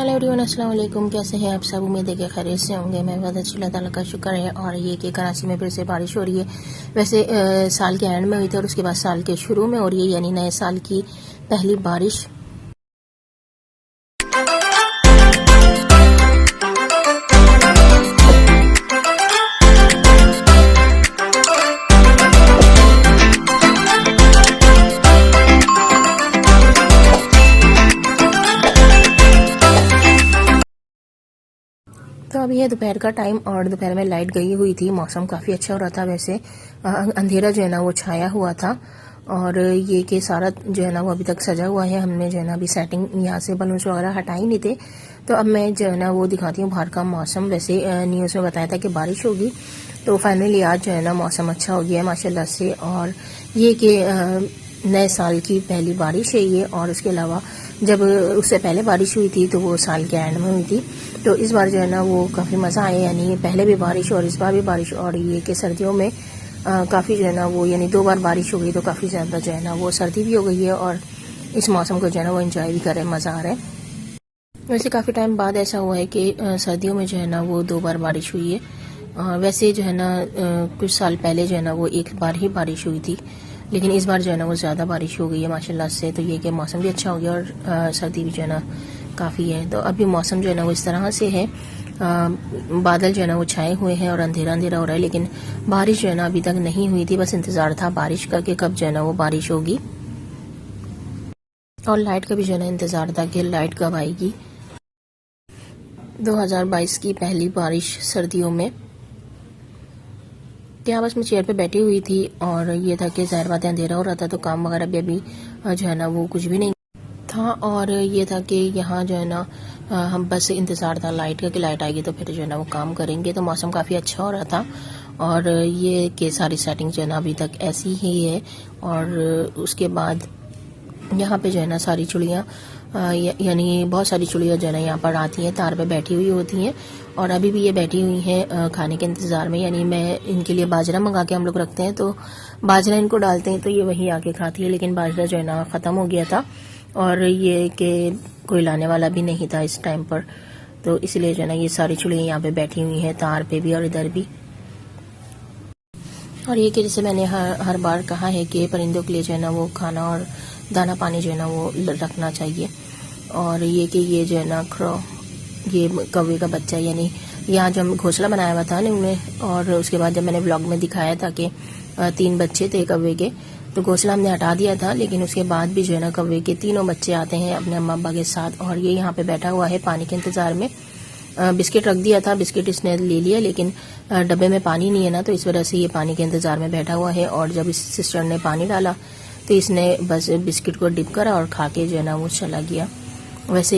Hello everyone, अस्सलाम वालेकुम। कैसे हैं आप सब? उम्मीद है कि खैरियत से होंगे। मैं बहुत अच्छी, अल्लाह ताला का शुक्र है। और ये कि कराची में फिर से बारिश हो रही है। वैसे साल के एंड में हुई थी और उसके बाद साल के शुरू में हो रही है, यानी नए साल की पहली बारिश। तो अभी है दोपहर का टाइम और दोपहर में लाइट गई हुई थी। मौसम काफ़ी अच्छा हो रहा था। वैसे अंधेरा जो है ना वो छाया हुआ था। और ये कि सारा जो है ना वो अभी तक सजा हुआ है। हमने जो है ना अभी सेटिंग यहाँ से बलून्स वगैरह हटाई नहीं थे। तो अब मैं जो है ना वो दिखाती हूँ बाहर का मौसम। वैसे न्यूज़ में बताया था कि बारिश होगी, तो फाइनली आज जो है ना मौसम अच्छा हो गया है माशाल्लाह से। और ये कि नए साल की पहली बारिश है ये। और उसके अलावा जब उससे पहले बारिश हुई थी तो वो साल के एंड में हुई थी। तो इस बार जो है ना वो काफ़ी मज़ा आया, यानी पहले भी बारिश और इस बार भी बारिश। और ये कि सर्दियों में काफ़ी जो है ना वो यानी 2 बार बारिश हो गई, तो काफ़ी ज़्यादा जो है ना वो सर्दी भी हो गई है। और इस मौसम को जो है ना वो एंजॉय भी कर रहे हैं, मज़ा आ रहा है। वैसे काफ़ी टाइम बाद ऐसा हुआ है कि सर्दियों में जो है ना वो 2 बार बारिश हुई है। वैसे जो है ना कुछ साल पहले जो है ना वो 1 बार ही बारिश हुई थी, लेकिन इस बार जो है ना वो ज़्यादा बारिश हो गई है माशाल्लाह से। तो ये कि मौसम भी अच्छा हो गया और सर्दी भी जो है ना काफ़ी है। तो अभी मौसम जो है ना वो इस तरह से है, बादल जो है ना वो छाए हुए हैं और अंधेरा अंधेरा हो रहा है, लेकिन बारिश जो है ना अभी तक नहीं हुई थी। बस इंतज़ार था बारिश का कि कब जो है ना वो बारिश होगी। और लाइट का भी जो है ना इंतज़ार था कि लाइट कब आएगी। 2022 की पहली बारिश सर्दियों में। यहाँ बस मैं चेयर पे बैठी हुई थी और ये था कि ज़ाहिर बात है अंधेरा हो रहा था, तो काम वगैरह भी अभी जो है ना वो कुछ भी नहीं था। और ये था कि यहाँ जो है ना हम बस इंतज़ार था लाइट का कि लाइट आएगी तो फिर जो है ना वो काम करेंगे। तो मौसम काफ़ी अच्छा हो रहा था। और ये कि सारी सेटिंग जो है ना अभी तक ऐसी ही है। और उसके बाद यहाँ पे जो है ना सारी चिड़ियाँ यानी बहुत सारी चिड़ियाँ जो है ना यहाँ पर आती हैं, तार पे बैठी हुई होती हैं। और अभी भी ये बैठी हुई हैं खाने के इंतज़ार में। यानी मैं इनके लिए बाजरा मंगा के हम लोग रखते हैं, तो बाजरा इनको डालते हैं तो ये वहीं आके खाती है। लेकिन बाजरा जो है ना ख़त्म हो गया था और ये कि कोई लाने वाला भी नहीं था इस टाइम पर, तो इसलिए जो है ना ये सारी चिड़ियाँ यहाँ पे बैठी हुई हैं, तार पे भी और इधर भी। और ये कि जैसे मैंने हर बार कहा है कि परिंदों के लिए जो है ना वो खाना और दाना पानी जो है ना वो रखना चाहिए। और ये कि ये जो है ना क्रो, ये कौवे का बच्चा, यानी यहाँ जो हम घोंसला बनाया हुआ था ना उन्हें। और उसके बाद जब मैंने व्लॉग में दिखाया था कि 3 बच्चे थे कौवे के, तो घोंसला हमने हटा दिया था। लेकिन उसके बाद भी जो है ना कौवे के 3 बच्चे आते हैं अपने अम्मा अब्बा के साथ। और ये यहाँ पे बैठा हुआ है पानी के इंतज़ार में। बिस्किट रख दिया था, बिस्किट इसने ले लिया, लेकिन डब्बे में पानी नहीं है ना, तो इस वजह से ये पानी के इंतज़ार में बैठा हुआ है। और जब इस सिस्टर ने पानी डाला तो इसने बस बिस्किट को डिप करा और खा के जो है ना वो चला गया। वैसे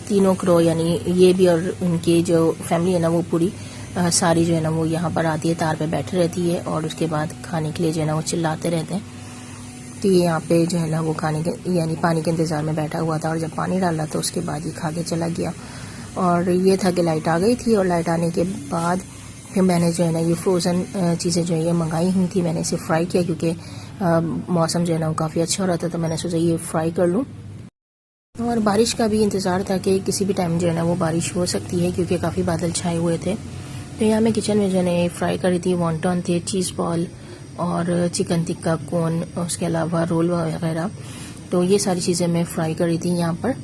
तीनों क्रो यानी ये भी और उनकी जो फैमिली है ना वो पूरी सारी जो है ना वो यहाँ पर आती है, तार पे बैठी रहती है। और उसके बाद खाने के लिए जो है ना वो चिल्लाते रहते हैं। तो ये यहाँ पे जो है ना वो खाने के यानी पानी के इंतज़ार में बैठा हुआ था। और जब पानी डाला तो उसके बाद ये खा के चला गया। और ये था कि लाइट आ गई थी और लाइट आने के बाद फिर मैंने जो है ना ये फ्रोज़न चीज़ें जो है ये मंगाई हुई थी। मैंने इसे फ्राई किया क्योंकि मौसम जो है ना वो काफ़ी अच्छा हो रहा था, तो मैंने सोचा ये फ्राई कर लूँ। और बारिश का भी इंतज़ार था कि किसी भी टाइम जो है ना वो बारिश हो सकती है, क्योंकि काफ़ी बादल छाए हुए थे। तो यहाँ मैं किचन में जो है ना फ्राई कर रही थी। वॉन्टन थे, चीज़ बॉल और चिकन टिक्का कोन, उसके अलावा रोल वगैरह। तो ये सारी चीज़ें मैं फ्राई कर रही थी यहाँ पर।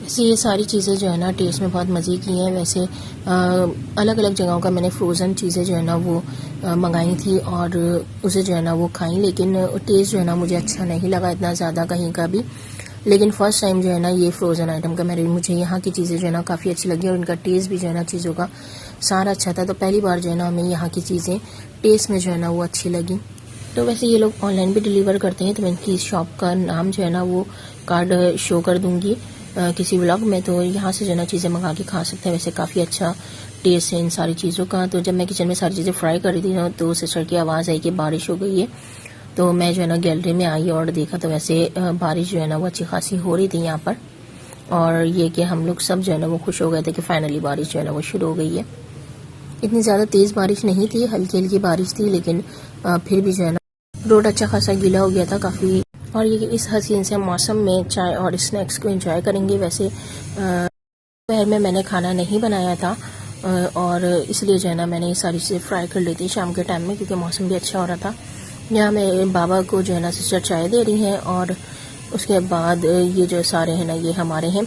वैसे ये सारी चीज़ें जो है ना टेस्ट में बहुत मज़े की हैं। वैसे अलग अलग जगहों का मैंने फ्रोज़न चीज़ें जो है ना वो मंगाई थी और उसे जो है ना वो खाई, लेकिन टेस्ट जो है ना मुझे अच्छा नहीं लगा इतना ज़्यादा कहीं का भी। लेकिन फ़र्स्ट टाइम जो है ना ये फ्रोज़न आइटम का मुझे यहाँ की चीज़ें जो है ना काफ़ी अच्छी लगी और इनका टेस्ट भी जो है ना चीज़ों का सारा अच्छा था। तो पहली बार जो है ना हमें यहाँ की चीज़ें टेस्ट में जो है ना वो अच्छी लगी। तो वैसे ये लोग ऑनलाइन भी डिलीवर करते हैं, तो मैं इनकी शॉप का नाम जो है ना वो कार्ड शो कर दूँगी किसी व्लॉग में। तो यहाँ से जो है ना चीज़ें मंगा के खा सकते हैं। वैसे काफ़ी अच्छा टेस्ट है इन सारी चीज़ों का। तो जब मैं किचन में सारी चीज़ें फ्राई कर रही थी तो सिस्टर की आवाज़ आई कि बारिश हो गई है। तो मैं जो है ना गैलरी में आई और देखा तो वैसे बारिश जो है ना वो अच्छी खासी हो रही थी यहाँ पर। और ये कि हम लोग सब जो है ना वो खुश हो गए थे कि फाइनली बारिश जो है ना वो शुरू हो गई है। इतनी ज़्यादा तेज़ बारिश नहीं थी, हल्की हल्की बारिश थी, लेकिन फिर भी जो है ना रोड अच्छा खासा गीला हो गया था काफ़ी। और ये इस हसीन से मौसम में चाय और स्नैक्स को एंजॉय करेंगे। वैसे दोपहर में मैंने खाना नहीं बनाया था और इसलिए जो है ना मैंने ये सारी चीज़ें फ्राई कर ली थी शाम के टाइम में, क्योंकि मौसम भी अच्छा हो रहा था। यहाँ मेरे बाबा को जो है ना सिस्टर चाय दे रही हैं और उसके बाद ये जो सारे हैं ना ये हमारे हैं।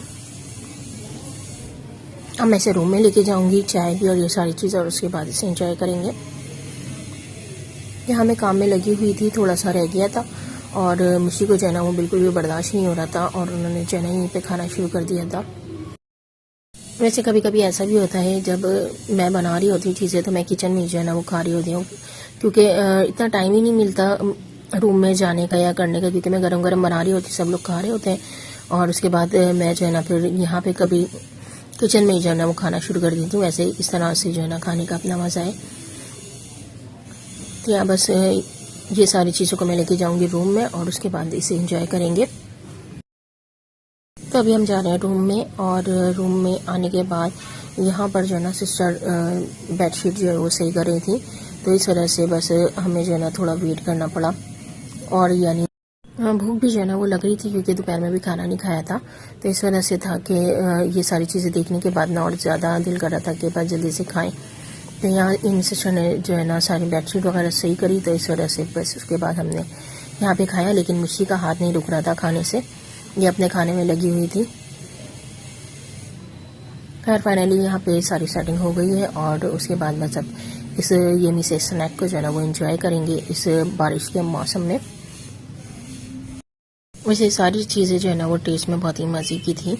अब मैं इसे रूम में लेके जाऊंगी, चाय भी और ये सारी चीज़, और उसके बाद इसे एंजॉय करेंगे। यहाँ मैं काम में लगी हुई थी, थोड़ा सा रह गया था और मुझी को जो है ना वो बिल्कुल भी बर्दाश्त नहीं हो रहा था और उन्होंने जो है ना यहीं पे खाना शुरू कर दिया था। वैसे कभी कभी ऐसा भी होता है जब मैं बना रही होती हूँ चीज़ें तो मैं किचन में जो है ना वो खा रही होती हूँ, क्योंकि इतना टाइम ही नहीं मिलता रूम में जाने का या करने का, क्योंकि मैं गरम गरम बना रही होती, सब लोग खा रहे होते हैं और उसके बाद मैं जो है ना फिर यहाँ पे कभी किचन में ही जो है ना वो खाना शुरू कर देती हूँ। वैसे इस तरह से जो है ना खाने का अपना मज़ा है। तो यहाँ बस ये सारी चीज़ों को मैं लेके जाऊँगी रूम में और उसके बाद इसे एंजॉय करेंगे। तो अभी हम जा रहे हैं रूम में, और रूम में आने के बाद यहाँ पर जो है ना सिस्टर बेडशीट जो है वो सही कर रही थी, तो इस वजह से बस हमें जो है ना थोड़ा वेट करना पड़ा। और यानी भूख भी जो है ना वो लग रही थी, क्योंकि दोपहर में भी खाना नहीं खाया था, तो इस वजह से था कि ये सारी चीज़ें देखने के बाद ना और ज़्यादा दिल कर रहा था कि बस जल्दी से खाएं। तो यहाँ इन सिस्टर ने जो है ना सारी बेडशीट वगैरह सही करी, तो इस वजह से बस उसके बाद हमने यहाँ पे खाया। लेकिन मुझी का हाथ नहीं रुक रहा था खाने से, ये अपने खाने में लगी हुई थी। खैर फाइनली यहाँ पे सारी सेटिंग हो गई है और उसके बाद बस अब इस यमी से स्नैक को जो है ना वो एंजॉय करेंगे इस बारिश के मौसम में। वैसे सारी चीज़ें जो है ना वो टेस्ट में बहुत ही मज़े की थी।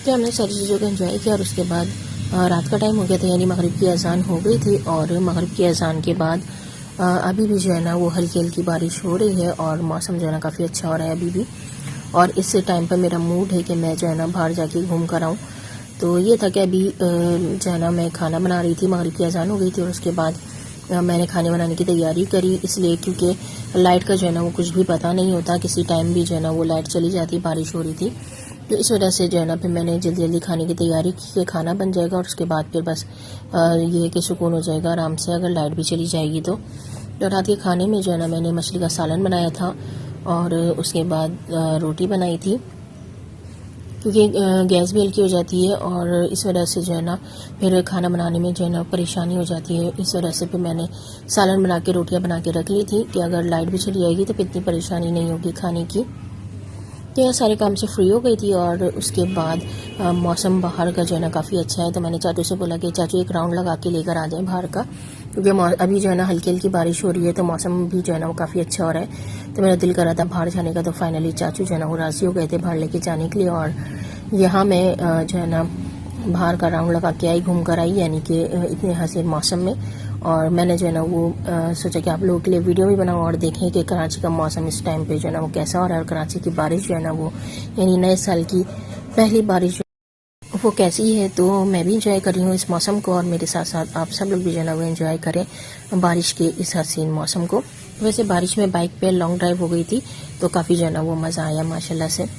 तो हमने सारी चीज़ों को एंजॉय किया और उसके बाद रात का टाइम हो गया था, यानी मगरिब की अजान हो गई थी। और मगरिब की अजान के बाद अभी भी जो है ना वो हल्की हल्की बारिश हो रही है और मौसम जो है ना काफ़ी अच्छा हो रहा है अभी भी। और इस टाइम पर मेरा मूड है कि मैं जो है ना बाहर जाके घूम कर आऊँ। तो ये था कि अभी जो है ना मैं खाना बना रही थी, मगरिब की अजान हो गई थी और उसके बाद मैंने खाने बनाने की तैयारी करी, इसलिए क्योंकि लाइट का जो है ना वो कुछ भी पता नहीं होता, किसी टाइम भी जो है ना वो लाइट चली जाती, बारिश हो रही थी। तो इस वजह से जो है ना फिर मैंने जल्दी जल्दी खाने की तैयारी की कि खाना बन जाएगा और उसके बाद फिर बस ये कि सुकून हो जाएगा आराम से, अगर लाइट भी चली जाएगी तो। रात के खाने में जो है ना मैंने मछली का सालन बनाया था और उसके बाद रोटी बनाई थी, क्योंकि गैस भी हल्की हो जाती है और इस वजह से जो है ना फिर खाना बनाने में जो है ना परेशानी हो जाती है। इस वजह से फिर मैंने सालन बना के रोटियाँ बना के रख ली थी कि अगर लाइट भी चली जाएगी तो फिर इतनी परेशानी नहीं होगी खाने की। तो यह सारे काम से फ्री हो गई थी और उसके बाद मौसम बाहर का जो है ना काफ़ी अच्छा है, तो मैंने चाचू से बोला कि चाचू एक राउंड लगा के लेकर आ जाएं बाहर का, क्योंकि अभी जो है ना हल्की हल्की बारिश हो रही है तो मौसम भी जो है ना वो काफ़ी अच्छा हो रहा है। तो मेरा दिल कर रहा था बाहर जाने का, तो फाइनली चाचू जो है ना वो राज़ी हो गए थे बाहर लेके जाने के लिए। और यहाँ मैं जो है ना बाहर का राउंड लगा के आई, घूम कर आई, यानी कि इतने हसीन मौसम में। और मैंने जो है ना वो सोचा कि आप लोगों के लिए वीडियो भी बनाऊं और देखें कि कराची का मौसम इस टाइम पे जो है ना वो कैसा हो रहा है और कराची की बारिश जो है ना वो यानी नए साल की पहली बारिश वो कैसी है। तो मैं भी इंजॉय कर रही हूँ इस मौसम को और मेरे साथ साथ आप सब लोग भी जो है ना वो एंजॉय करें बारिश के इस हसीन मौसम को। वैसे बारिश में बाइक पे लॉन्ग ड्राइव हो गई थी तो काफ़ी जो है ना वो मज़ा आया माशाल्लाह से।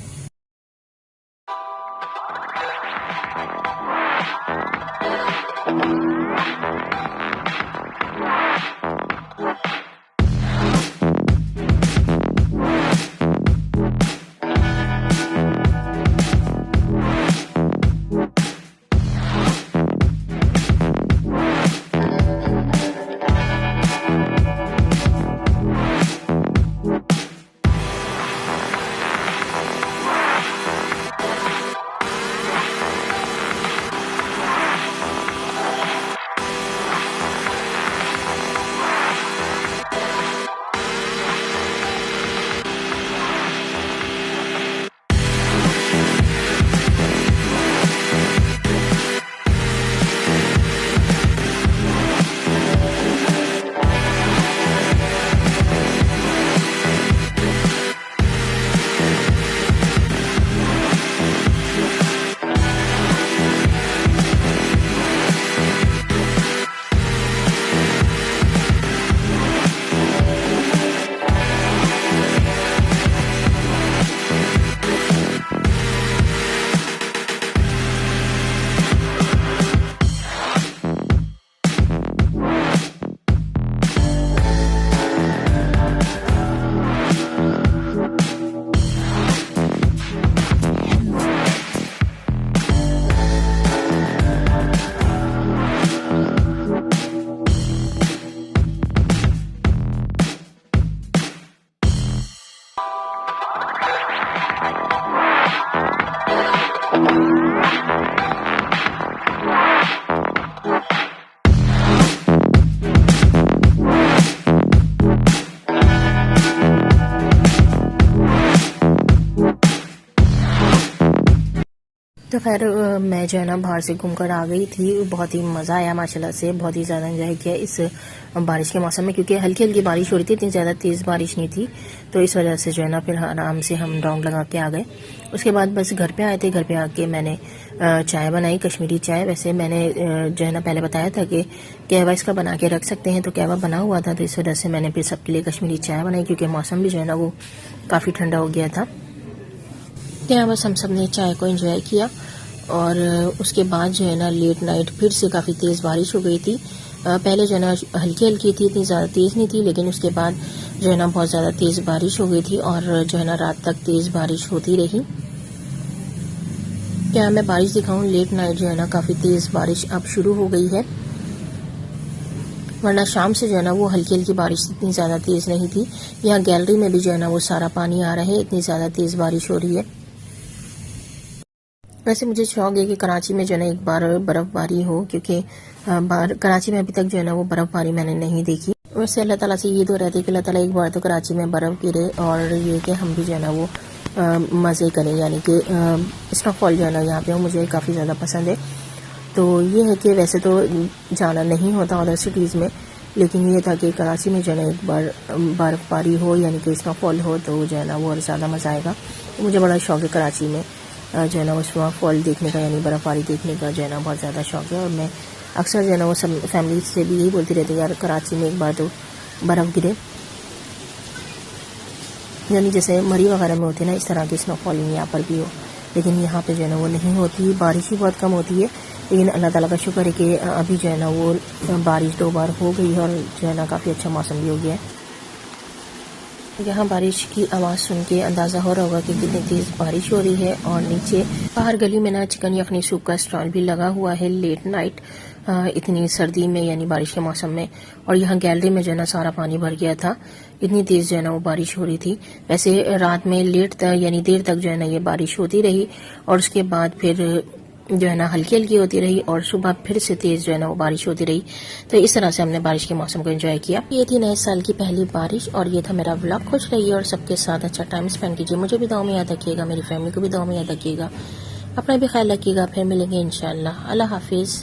तो खैर मैं जो है ना बाहर से घूमकर आ गई थी। बहुत ही मज़ा आया माशाल्लाह से, बहुत ही ज़्यादा एंजॉय किया इस बारिश के मौसम में, क्योंकि हल्की हल्की बारिश हो रही थी, इतनी ज़्यादा तेज़ बारिश नहीं थी। तो इस वजह से जो है ना फिर आराम से हम डोंग लगा के आ गए। उसके बाद बस घर पे आए थे। घर पे आके मैंने चाय बनाई, कश्मीरी चाय। वैसे मैंने जो है ना पहले बताया था कि कहवा इसका बना के रख सकते हैं, तो कहवा बना हुआ था, तो इस वजह से मैंने फिर सबके लिए कश्मीरी चाय बनाई, क्योंकि मौसम भी जो है ना वो काफ़ी ठंडा हो गया था। क्या बस हम सब ने चाय को एंजॉय किया। और उसके बाद जो है ना लेट नाइट फिर से काफ़ी तेज़ बारिश हो गई थी। पहले जो है ना हल्की हल्की थी, इतनी ज़्यादा तेज़ नहीं थी, लेकिन उसके बाद जो है ना बहुत ज़्यादा तेज़ बारिश हो गई थी और जो है ना रात तक तेज़ बारिश होती रही। क्या मैं बारिश दिखाऊं, लेट नाइट जो है ना काफ़ी तेज़ बारिश अब शुरू हो गई है, वरना शाम से जो है ना वो हल्की हल्की बारिश इतनी ज़्यादा तेज़ नहीं थी। यहाँ गैलरी में भी जो है ना वो सारा पानी आ रहा है, इतनी ज़्यादा तेज़ बारिश हो रही है। वैसे मुझे शौक है कि कराची में जो है ना एक बार बर्फ़बारी हो, क्योंकि कराची में अभी तक जो है ना वो बर्फ़बारी मैंने नहीं देखी। वैसे अल्लाह ताला से ये तो रहती है कि अल्लाह ताला एक बार तो कराची में बर्फ़ गिरे और ये कि हम भी जो है ना वो मज़े करें, यानी कि स्नोफॉल जो है ना यहाँ पे मुझे काफ़ी ज़्यादा पसंद है। तो ये है कि वैसे तो जाना नहीं होता अदर सिटीज़ में, लेकिन ये था कि कराची में जो है ना एक बार बर्फ़बारी हो, यानी कि स्नोफॉल हो, तो जो है ना वो और ज़्यादा मज़ा आएगा। तो मुझे बड़ा शौक़ है कराची में जो है ना वो स्नोफॉल देखने का, यानी बर्फ़बारी देखने का जो है ना बहुत ज़्यादा शौक़ है। और मैं अक्सर जो है ना वो सब फैमिली से भी यही बोलती रहती है, यार कराची में एक बार तो बर्फ़ गिरे, यानी जैसे मरी वगैरह में होती है ना, इस तरह की स्नोफॉलिंग यहाँ पर भी हो। लेकिन यहाँ पे जो है ना वो नहीं होती, बारिश ही बहुत कम होती है। लेकिन अल्लाह ताला का शुक्र है कि अभी जो है ना वो बारिश 2 बार हो गई है और जो है ना काफ़ी अच्छा मौसम भी हो गया है। यहाँ बारिश की आवाज़ सुन के अंदाज़ा हो रहा होगा कि कितनी तेज़ बारिश हो रही है। और नीचे बाहर गली में ना चिकन यखनी सूप का स्टॉल भी लगा हुआ है लेट नाइट, इतनी सर्दी में, यानी बारिश के मौसम में। और यहाँ गैलरी में जो है ना सारा पानी भर गया था, इतनी तेज़ जो है ना वो बारिश हो रही थी। वैसे रात में लेट तक, यानी देर तक जो है ना ये बारिश होती रही, और उसके बाद फिर जो है ना हल्की हल्की होती रही, और सुबह फिर से तेज़ जो है ना वो बारिश होती रही। तो इस तरह से हमने बारिश के मौसम को एंजॉय किया। ये थी नए साल की पहली बारिश, और ये था मेरा व्लॉग। खुश रहिए और सबके साथ अच्छा टाइम स्पेंड कीजिए। मुझे भी दुआ में याद रखिएगा, मेरी फैमिली को भी दुआ में याद रखिएगा, अपना भी ख्याल रखिएगा। फिर मिलेंगे इंशाल्लाह। अल्लाह हाफिज़।